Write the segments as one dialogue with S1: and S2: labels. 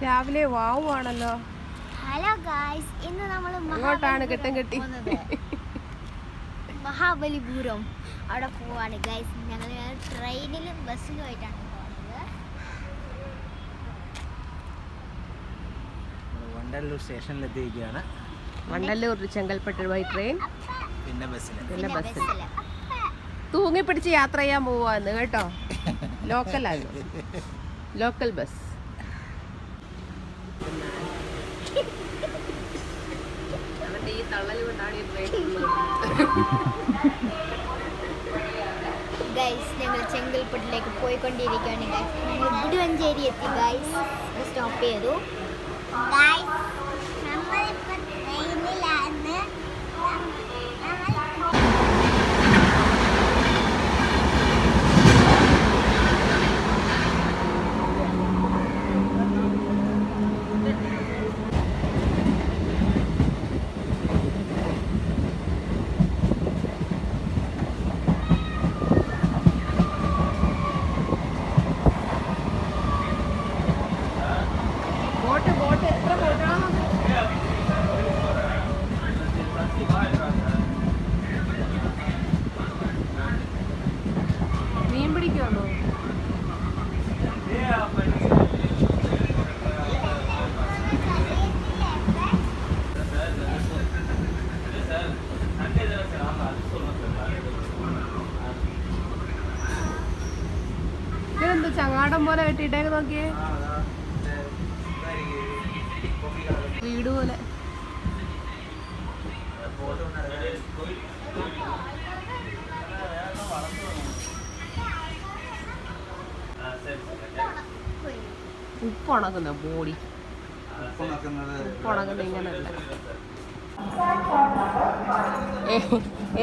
S1: രാവിലെ വാവുവാണല്ലോ.
S2: Hello guys, ഇന്ന് നമ്മൾ മഹാബലിപുരം അവിടെ പോവാണ് ഗായ്സ്. ഞങ്ങൾ ട്രെയിനിലും ബസ്സിലും ആയിട്ടാണ് പോകുന്നത്.
S3: വണ്ടല്ലൂർ സ്റ്റേഷനിലെത്തിയിരിക്കുകയാണ്.
S1: വണ്ടല്ലൂർ ചെങ്കൽപ്പെട്ട് ബൈ ട്രെയിൻ,
S3: പിന്നെ ബസ്സിൽ
S1: തൂങ്ങി പിടിച്ച് യാത്ര ചെയ്യാൻ പോവാന്ന് കേട്ടോ. ലോക്കലായിരുന്നു, ലോക്കൽ ബസ്. അവന്റെ ഈ തള്ളൽ കൊണ്ടാണ് ഈ ട്രെയിൻ.
S2: ഗൈസ്, ഞങ്ങൾ ചെങ്കൽപ്പെട്ടിലേക്ക് പോയിക്കൊണ്ടിരിക്കുകയാണ് ഗൈസ്. ഞങ്ങൾ ഗുരുവഞ്ചേരി എത്തി ഗൈസ്, സ്റ്റോപ്പ് ചെയ്തു ഗൈസ്. നമ്മളിപ്പോൾ ട്രെയിനിലാണ്.
S1: മീൻ പിടിക്കുവാണോ? ഇതെന്ത് ചങ്ങാടം പോലെ കെട്ടിയിട്ടേക്ക് നോക്കിയേ, വീട് പോലെ. ഉപ്പുണക്കുന്ന ബോഡി, ഉപ്പുണക്കുന്ന ഇങ്ങനല്ല.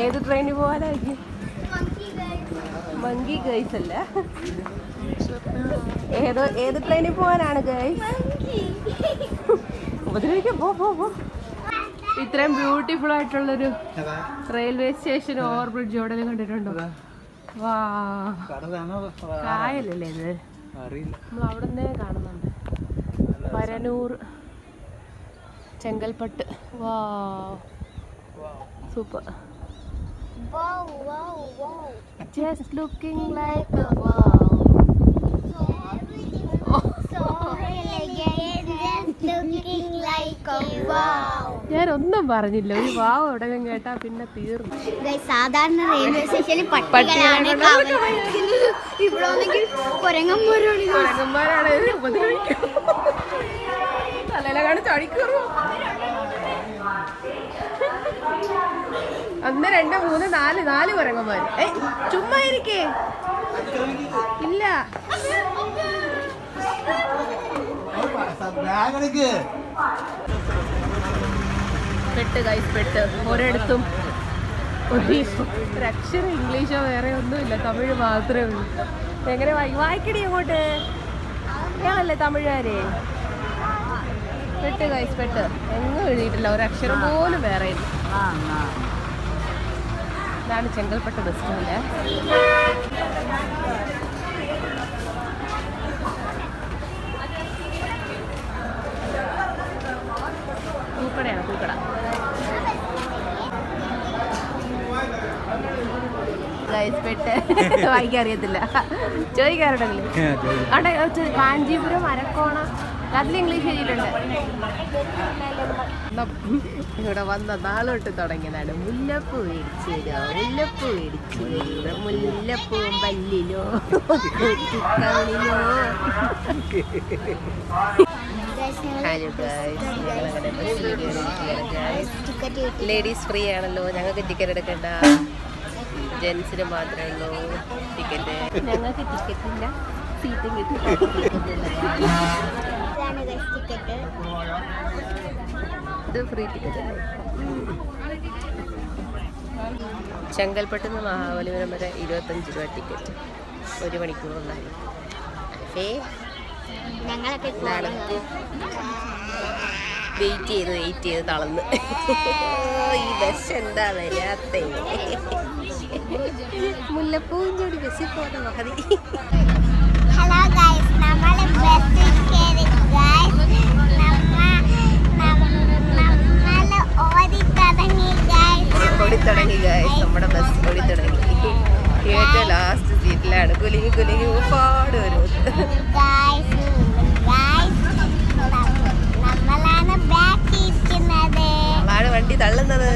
S1: ഏത് ട്രെയിനിൽ പോകാനായിരിക്കും? മങ്കി ഗൈസ് അല്ല, ഏത് ട്രെയിനിൽ പോകാനാണ് ഗൈസ്? ഉപദ്രവിക്കാം, പോ പോ പോ. ഇത്രയും ബ്യൂട്ടിഫുൾ ആയിട്ടുള്ളൊരു റെയിൽവേ സ്റ്റേഷൻ, ഓവർ ബ്രിഡ്ജ് എവിടെയും കണ്ടിട്ടുണ്ടോ? വാ, കായലല്ലേ ഇത്? നമ്മൾ അവിടെ നിന്നേ കാണുന്നുണ്ട്. പരനൂർ ചെങ്കൽപ്പെട്ട്. വാ, super. Just looking like a wow. ഞാനൊന്നും പറഞ്ഞില്ല, ഒരു വാവ് എവിടെയും കേട്ടാ പിന്നെ തീർന്നു.
S2: സാധാരണ റെയിൽവേ സ്റ്റേഷനിൽ പട്ടികളാണ് ഇവിടെ
S1: കുരങ്ങന്മാരാണ് തലയിലാണ് ചടിക്കറു. 1 2 3 4 കുരങ്ങന്മാര്. ചുമ്മാ ഇരിക്കേ, ഇല്ല. പെട്ട് ഗൈസ്, പെട്ട്. ഒരിടത്തും ഒരക്ഷരം ഇംഗ്ലീഷോ വേറെ ഒന്നുമില്ല, തമിഴ് മാത്രമേ ഉള്ളൂ. എങ്ങനെ വായിക്കടി അങ്ങോട്ട്? ഞങ്ങളല്ലേ തമിഴുകാരെ. പെട്ട് ഗൈസ്, പെട്ട്. എങ്ങും എഴുതിയിട്ടില്ല, ഒരക്ഷരം പോലും വേറെ ഇല്ല. ഇതാണ് ചെങ്കൽപ്പെട്ട് ബസ് സ്റ്റാൻഡ്. പൂക്കടയാണ്, പൂക്കട. ഗൈസ്, പെട്ട്. വായിക്കാൻ അറിയത്തില്ല, ചോദിക്കാറുണ്ടെങ്കിലും. അവിടെ കാഞ്ചീപുരം, അരക്കോണ, അതിൽ ഇംഗ്ലീഷ് എഴുതിയിട്ടുണ്ട്. ഇവിടെ വന്ന നാളോട്ട് തുടങ്ങിയതാണ്. മുല്ലപ്പൂ മേടിച്ചു തരോ, മുല്ലപ്പൂ മേടിച്ചു തരോ, മുല്ലപ്പൂവും പല്ലിലോ കുറ്റിക്കണ്ണിലോ. ലേഡീസ് ഫ്രീ ആണല്ലോ, ഞങ്ങൾക്ക് ടിക്കറ്റ് എടുക്കണ്ട. ജെൻസിന് മാത്രമേ ഉള്ളൂ ടിക്കറ്റ്. ഞങ്ങൾക്ക് ടിക്കറ്റ് ഇല്ല, സീറ്റും കിട്ടില്ല. ഇത് ഫ്രീ ടിക്കറ്റ് അല്ലേ? ചെങ്കൽപ്പെട്ട് നിന്ന് മഹാബലിപുരം വരെ 25 രൂപ ടിക്കറ്റ്, 1 മണിക്കൂറുണ്ടായി. വെയിറ്റ് ചെയ്ത് തളർന്ന്. ഈ ബസ് എന്താ വരാത്തേ? മുല്ലപ്പൂവും ചൂടി ബസ്സിൽ പോകുന്ന മതി.
S2: ഹലോ ഗൈസ്, നമ്മൾ ബസ്സിൽ കയറി ഗൈസ്.
S1: ഗൈസ് ഓടി തുടങ്ങി. ഏറ്റവും ലാസ്റ്റ് സീറ്റിലാണ്. കുലുങ്ങി കുലുങ്ങി ഒരുപാട് വരും.
S2: നമ്മളാണ് ബാക്കി ഇരിക്കുന്നത്.
S1: നമ്മളാണ് വണ്ടി തള്ളുന്നത്.